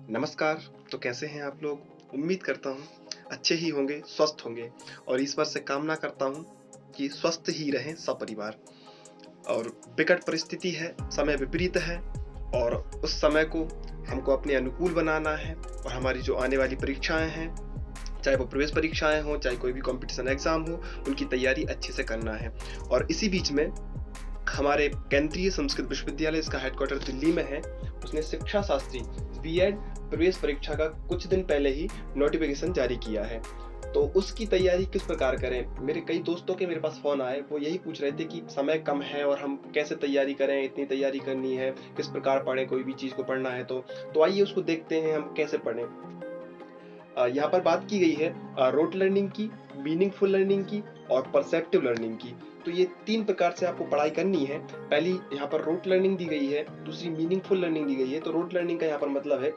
नमस्कार। तो कैसे हैं आप लोग? उम्मीद करता हूँ अच्छे ही होंगे, स्वस्थ होंगे और ईश्वर से कामना करता हूँ कि स्वस्थ ही रहें सपरिवार। और विकट परिस्थिति है, समय विपरीत है और उस समय को हमको अपने अनुकूल बनाना है और हमारी जो आने वाली परीक्षाएँ हैं, चाहे वो प्रवेश परीक्षाएँ हों, चाहे कोई भी कॉम्पिटिशन एग्ज़ाम हो, उनकी तैयारी अच्छे से करना है। और इसी बीच में हमारे केंद्रीय संस्कृत विश्वविद्यालय, इसका हेडक्वार्टर दिल्ली में है, उसने शिक्षा शास्त्री बीएड प्रवेश परीक्षा का कुछ दिन पहले ही नोटिफिकेशन जारी किया है। तो उसकी तैयारी किस प्रकार करें? मेरे कई दोस्तों के मेरे पास फ़ोन आए, वो यही पूछ रहे थे कि समय कम है और हम कैसे तैयारी करें, इतनी तैयारी करनी है, किस प्रकार पढ़ें, कोई भी चीज़ को पढ़ना है तो। तो आइए उसको देखते हैं हम कैसे पढ़ें। यहाँ पर बात की गई है रोट लर्निंग की, मीनिंगफुल लर्निंग की और परसेप्टिव लर्निंग की। तो ये 3 प्रकार से आपको पढ़ाई करनी है। पहली यहाँ पर रोट लर्निंग दी गई है, दूसरी मीनिंगफुल लर्निंग दी गई है। तो रोट लर्निंग का यहाँ पर मतलब है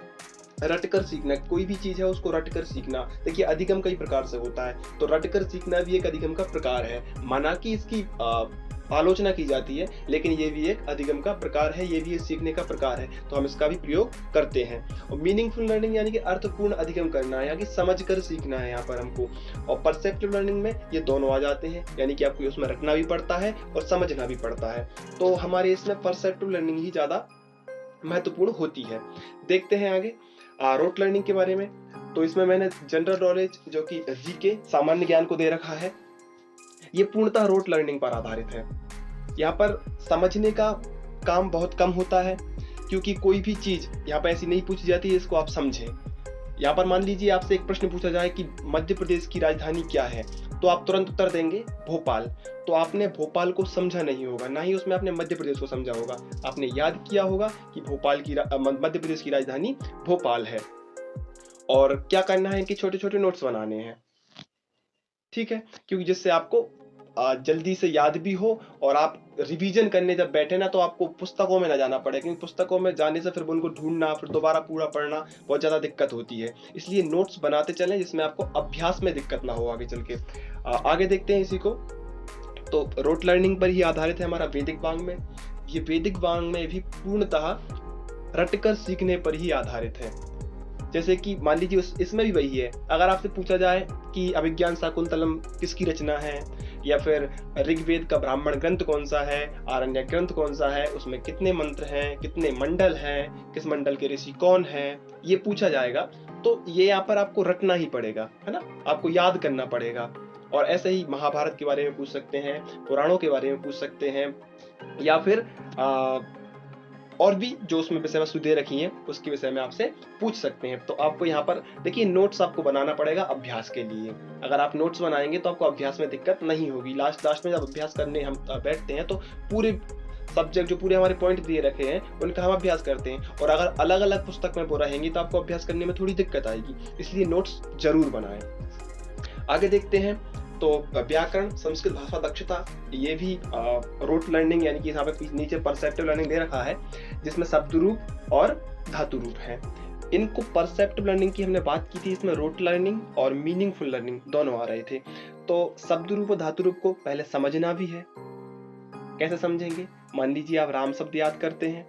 रटकर सीखना, कोई भी चीज़ है उसको रटकर सीखना। देखिए अधिगम कई प्रकार से होता है, तो रटकर सीखना भी एक अधिगम का प्रकार है। माना कि इसकी आलोचना की जाती है, लेकिन ये भी एक अधिगम का प्रकार है, ये भी एक सीखने का प्रकार है, तो हम इसका भी प्रयोग करते हैं। और मीनिंगफुल लर्निंग यानी कि अर्थपूर्ण अधिगम करना है, यानी कि समझकर सीखना है यहाँ पर हमको। और परसेप्टिव लर्निंग में ये दोनों आ जाते हैं, यानी कि आपको उसमें रटना भी पड़ता है और समझना भी पड़ता है। तो हमारे इसमें परसेप्टिव लर्निंग ही ज़्यादा महत्वपूर्ण होती है। देखते हैं आगे रोट लर्निंग के बारे में। तो इसमें मैंने जनरल नॉलेज जो कि जीके सामान्य ज्ञान को दे रखा है। ये पूर्णतः रोट लर्निंग पर आधारित है। यहाँ पर समझने का काम बहुत कम होता है, क्योंकि कोई भी चीज़ यहाँ पर ऐसी नहीं पूछी जाती है इसको आप समझें। यहाँ पर मान लीजिए आपसे एक प्रश्न पूछा जाए कि मध्य प्रदेश की राजधानी क्या है, तो आप तुरंत उत्तर देंगे भोपाल। तो आपने भोपाल को समझा नहीं होगा, ना ही उसमें आपने मध्य प्रदेश को समझा होगा। आपने याद किया होगा कि मध्य प्रदेश की राजधानी भोपाल है। और क्या करना है, इनके छोटे छोटे नोट्स बनाने हैं, ठीक है, क्योंकि जिससे आपको जल्दी से याद भी हो और आप रिवीजन करने जब बैठे ना तो आपको पुस्तकों में ना जाना पड़े, क्योंकि पुस्तकों में जाने से फिर उनको ढूंढना, फिर दोबारा पूरा पढ़ना बहुत ज़्यादा दिक्कत होती है। इसलिए नोट्स बनाते चलें जिसमें आपको अभ्यास में दिक्कत ना हो आगे चल के। आगे देखते हैं इसी को। तो रोट लर्निंग पर ही आधारित है हमारा वैदिक वाङ्मय। ये वैदिक वाङ्मय भी पूर्णतः रटकर सीखने पर ही आधारित है। जैसे कि मान लीजिए इसमें भी वही है, अगर आपसे पूछा जाए कि अभिज्ञान शाकुंतलम किसकी रचना है, या फिर ऋग्वेद का ब्राह्मण ग्रंथ कौन सा है, आरण्यक ग्रंथ कौन सा है, उसमें कितने मंत्र हैं, कितने मंडल हैं, किस मंडल के ऋषि कौन है, ये पूछा जाएगा, तो ये यहाँ पर आपको रटना ही पड़ेगा, है ना, आपको याद करना पड़ेगा। और ऐसे ही महाभारत के बारे में पूछ सकते हैं, पुराणों के बारे में पूछ सकते हैं, या फिर और भी जो उसमें विषय वस्तु दे रखी है उसके विषय में आपसे पूछ सकते हैं। तो आपको यहाँ पर देखिए नोट्स आपको बनाना पड़ेगा अभ्यास के लिए। अगर आप नोट्स बनाएंगे तो आपको अभ्यास में दिक्कत नहीं होगी। लास्ट में जब अभ्यास करने हम बैठते हैं तो पूरे सब्जेक्ट जो पूरे हमारे पॉइंट दिए रखे हैं उनका हम अभ्यास करते हैं, और अगर अलग अलग पुस्तक में वो रहेंगी तो आपको अभ्यास करने में थोड़ी दिक्कत आएगी, इसलिए नोट्स जरूर बनाएं। आगे देखते हैं तो व्याकरण, संस्कृत भाषा दक्षता, ये भी रोट लर्निंग यानी कि यहाँ पे नीचे परसेप्टिव लर्निंग दे रखा है, जिसमें शब्द रूप और धातु रूप है। इनको परसेप्टिव लर्निंग की हमने बात की थी, इसमें रोट लर्निंग और मीनिंगफुल लर्निंग दोनों आ रहे थे। तो शब्द रूप और धातु रूप को पहले समझना भी है। कैसे समझेंगे? मान लीजिए आप राम शब्द याद करते हैं,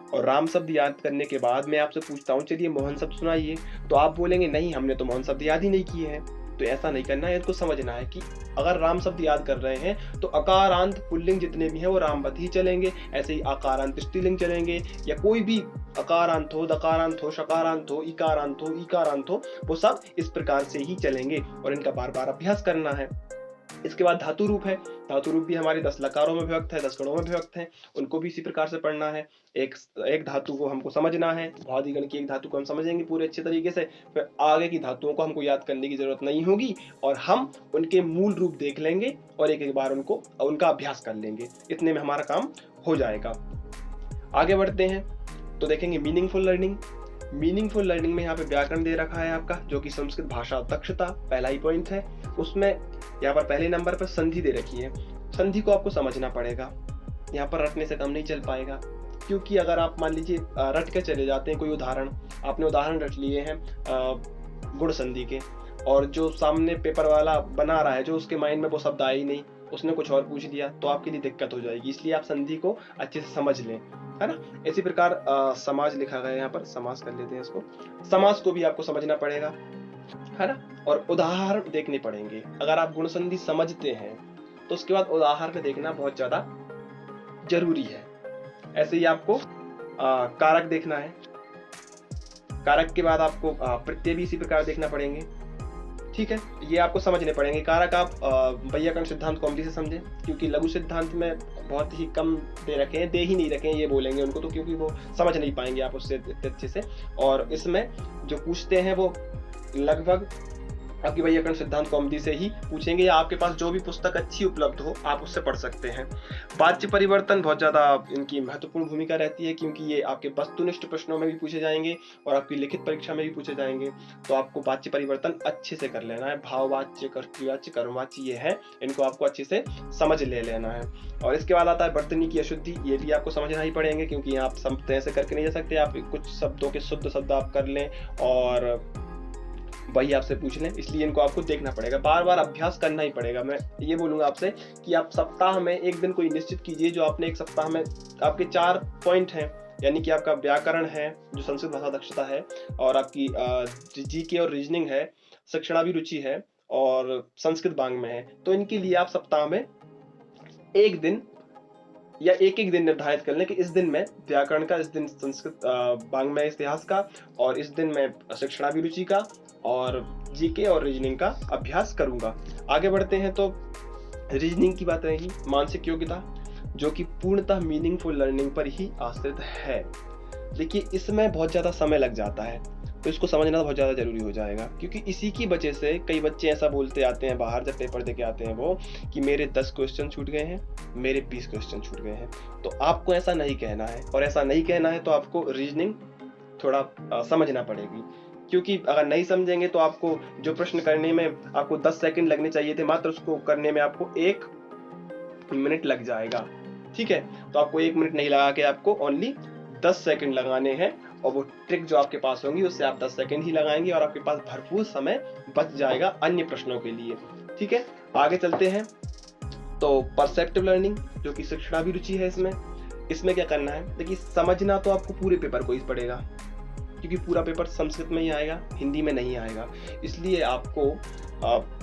और राम शब्द याद करने के बाद मैं आपसे पूछता हूँ चलिए मोहन शब्द सुनाइए, तो आप बोलेंगे नहीं हमने तो मोहन शब्द याद ही नहीं किए हैं। तो ऐसा नहीं करना है, इसको समझना है कि अगर राम शब्द याद कर रहे हैं तो अकारांत पुल्लिंग जितने भी हैं वो रामवत ही चलेंगे, ऐसे ही आकारांत स्त्रीलिंग चलेंगे, या कोई भी अकारांत हो, दकारांत हो, शकारांत हो, इकारांत हो, वो सब इस प्रकार से ही चलेंगे और इनका बार बार अभ्यास करना है। इसके बाद धातु रूप है। धातु रूप भी हमारे 10 लकारों में विभक्त है, 10 गणों में विभक्त है, उनको भी इसी प्रकार से पढ़ना है। एक धातु को हमको समझना है, भौतिक की एक धातु को हम समझेंगे पूरे अच्छे तरीके से, फिर आगे की धातुओं को हमको याद करने की जरूरत नहीं होगी और हम उनके मूल रूप देख लेंगे और एक बार उनका अभ्यास कर लेंगे, इतने में हमारा काम हो जाएगा। आगे बढ़ते हैं तो देखेंगे मीनिंगफुल लर्निंग। मीनिंगफुल लर्निंग में यहाँ पे व्याकरण दे रखा है आपका, जो कि संस्कृत भाषा दक्षता पहला ही पॉइंट है। उसमें यहाँ पर पहले नंबर पर संधि दे रखी है। संधि को आपको समझना पड़ेगा, यहाँ पर रटने से काम नहीं चल पाएगा, क्योंकि अगर आप मान लीजिए रट के चले जाते हैं, कोई उदाहरण आपने उदाहरण रट लिए हैं गुण संधि के, और जो सामने पेपर वाला बना रहा है जो उसके माइंड में वो शब्द आए ही नहीं, उसने कुछ और पूछ दिया तो आपके लिए दिक्कत हो जाएगी। इसलिए आप संधि को अच्छे से समझ लें, है ना। इसी प्रकार समाज लिखा गया है यहाँ पर, समास कर लेते हैं इसको। समास को भी आपको समझना पड़ेगा, है ना, और उदाहरण देखने पड़ेंगे। अगर आप गुण संधि समझते हैं तो उसके बाद उदाहरण देखना बहुत ज्यादा जरूरी है। ऐसे ही आपको कारक देखना है, कारक के बाद आपको प्रत्यय भी इसी प्रकार देखना पड़ेंगे, ठीक है। ये आपको समझने पड़ेंगे। कारक आप वैयाकरण सिद्धांत कौमुदी से समझें, क्योंकि लघु सिद्धांत में बहुत ही कम दे रखे हैं, दे ही नहीं रखे हैं ये बोलेंगे उनको तो, क्योंकि वो समझ नहीं पाएंगे आप उससे अच्छे से। और इसमें जो पूछते हैं वो लगभग आपकी वैयाकरण सिद्धांत कौमुदी से ही पूछेंगे, या आपके पास जो भी पुस्तक अच्छी उपलब्ध हो आप उससे पढ़ सकते हैं। वाच्य परिवर्तन बहुत ज्यादा इनकी महत्वपूर्ण भूमिका रहती है, क्योंकि ये आपके वस्तुनिष्ठ प्रश्नों में भी पूछे जाएंगे और आपकी लिखित परीक्षा में भी पूछे जाएंगे। तो आपको वाच्य परिवर्तन अच्छे से कर लेना है। भाववाच्य, कर्तृवाच्य, कर्मवाच्य ये है, इनको आपको अच्छे से समझ ले लेना है। और इसके बाद आता है वर्तनी की अशुद्धि, ये भी आपको समझना ही पड़ेंगे, क्योंकि आप सब ऐसे करके नहीं जा सकते। आप कुछ शब्दों के शुद्ध शब्द आप कर लें और वही आपसे पूछ लें, इसलिए इनको आपको देखना पड़ेगा, बार बार अभ्यास करना ही पड़ेगा। मैं ये बोलूंगा आपसे कि आप सप्ताह में एक दिन कोई निश्चित कीजिए, जो आपने एक सप्ताह में आपके 4 पॉइंट हैं, यानी कि आपका व्याकरण है, जो संस्कृत भाषा दक्षता है, और आपकी जीके और रीजनिंग है, शिक्षणाभिरुचि है और संस्कृत वाङ्मय है। तो इनके लिए आप सप्ताह में एक दिन या एक दिन निर्धारित कर लें कि इस दिन मैं व्याकरण का, इस दिन संस्कृत वाङ्मय इतिहास का, और इस दिन मैं शिक्षणाभिरुचि का और जीके और रीजनिंग का अभ्यास करूंगा। आगे बढ़ते हैं तो रीजनिंग की बात रहेगी। मानसिक योग्यता, जो कि पूर्णतः मीनिंगफुल लर्निंग पर ही आश्रित है। देखिए इसमें बहुत ज्यादा समय लग जाता है, तो इसको समझना बहुत ज़्यादा जरूरी हो जाएगा, क्योंकि इसी की वजह से कई बच्चे ऐसा बोलते आते हैं बाहर, जब पेपर देके आते हैं वो, कि मेरे 10 क्वेश्चन छूट गए हैं, मेरे 20 क्वेश्चन छूट गए हैं। तो आपको ऐसा नहीं कहना है, और ऐसा नहीं कहना है तो आपको रीजनिंग थोड़ा समझना पड़ेगी, क्योंकि अगर नहीं समझेंगे तो आपको जो प्रश्न करने में आपको 10 सेकंड लगने चाहिए थे, मात्र उसको करने में आपको 1 मिनट लग जाएगा, ठीक है। तो आपको 1 मिनट नहीं लगा के आपको ओनली 10 सेकंड लगाने हैं, और वो ट्रिक जो आपके पास होंगी उससे आप 10 सेकंड ही लगाएंगे और आपके पास भरपूर समय बच जाएगा अन्य प्रश्नों के लिए, ठीक है। आगे चलते हैं तो परसेप्टिव लर्निंग, जो कि शिक्षणाभिरुचि है, इसमें क्या करना है। देखिए समझना तो आपको पूरे पेपर को ही पड़ेगा, क्योंकि पूरा पेपर संस्कृत में ही आएगा, हिंदी में नहीं आएगा। इसलिए आपको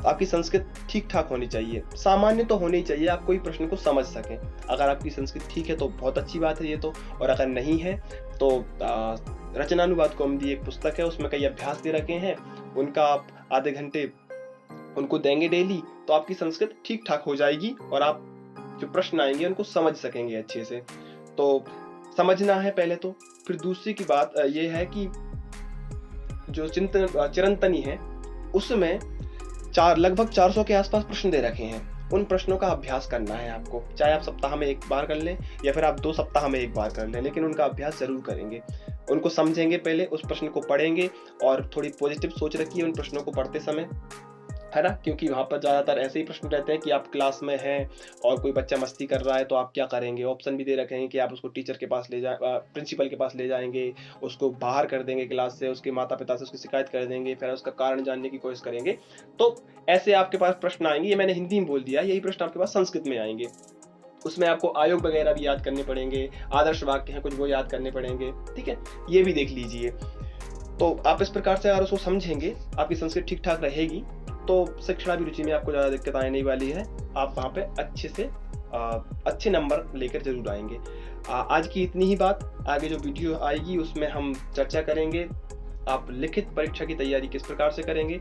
आपकी संस्कृत ठीक ठाक होनी चाहिए, सामान्य तो होनी चाहिए, आप कोई प्रश्न को समझ सकें। अगर आपकी संस्कृत ठीक है तो बहुत अच्छी बात है ये तो, और अगर नहीं है तो रचनानुवाद कौमुदी एक पुस्तक है, उसमें कई अभ्यास दे रखे हैं, उनका आप आधे घंटे उनको देंगे डेली, तो आपकी संस्कृत ठीक ठाक हो जाएगी और आप जो प्रश्न आएंगे उनको समझ सकेंगे अच्छे से। तो समझना है पहले तो। फिर दूसरी की बात ये है कि जो चिरंतनी है उसमें लगभग 400 के आसपास प्रश्न दे रखे हैं, उन प्रश्नों का अभ्यास करना है आपको, चाहे आप सप्ताह में 1 बार कर लें या फिर आप 2 सप्ताह में 1 बार कर लें, लेकिन उनका अभ्यास जरूर करेंगे। उनको समझेंगे पहले, उस प्रश्न को पढ़ेंगे और थोड़ी पॉजिटिव सोच रखिए उन प्रश्नों को पढ़ते समय, है ना, क्योंकि वहाँ पर ज़्यादातर ऐसे ही प्रश्न रहते हैं कि आप क्लास में हैं और कोई बच्चा मस्ती कर रहा है तो आप क्या करेंगे। ऑप्शन भी दे रखे हैं कि आप उसको टीचर के पास ले जाए, प्रिंसिपल के पास ले जाएंगे, उसको बाहर कर देंगे क्लास से, उसके माता पिता से उसकी शिकायत कर देंगे, फिर उसका कारण जानने की कोशिश करेंगे। तो ऐसे आपके पास प्रश्न आएंगे, ये मैंने हिंदी में बोल दिया, यही प्रश्न आपके पास संस्कृत में आएंगे। उसमें आपको आयोग वगैरह भी याद करने पड़ेंगे, आदर्श वाक्य हैं कुछ वो याद करने पड़ेंगे, ठीक है, ये भी देख लीजिए। तो आप इस प्रकार से अगर उसको समझेंगे, आपकी संस्कृत ठीक ठाक रहेगी, तो शिक्षणाभिरुचि में आपको ज़्यादा दिक्कत आने नहीं वाली है। आप वहाँ पे अच्छे से अच्छे नंबर लेकर जरूर आएंगे। आज की इतनी ही बात, आगे जो वीडियो आएगी उसमें हम चर्चा करेंगे आप लिखित परीक्षा की तैयारी किस प्रकार से करेंगे।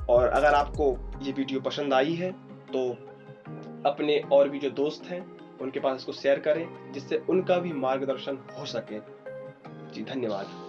और अगर आपको ये वीडियो पसंद आई है तो अपने और भी जो दोस्त हैं उनके पास इसको शेयर करें, जिससे उनका भी मार्गदर्शन हो सके। जी धन्यवाद।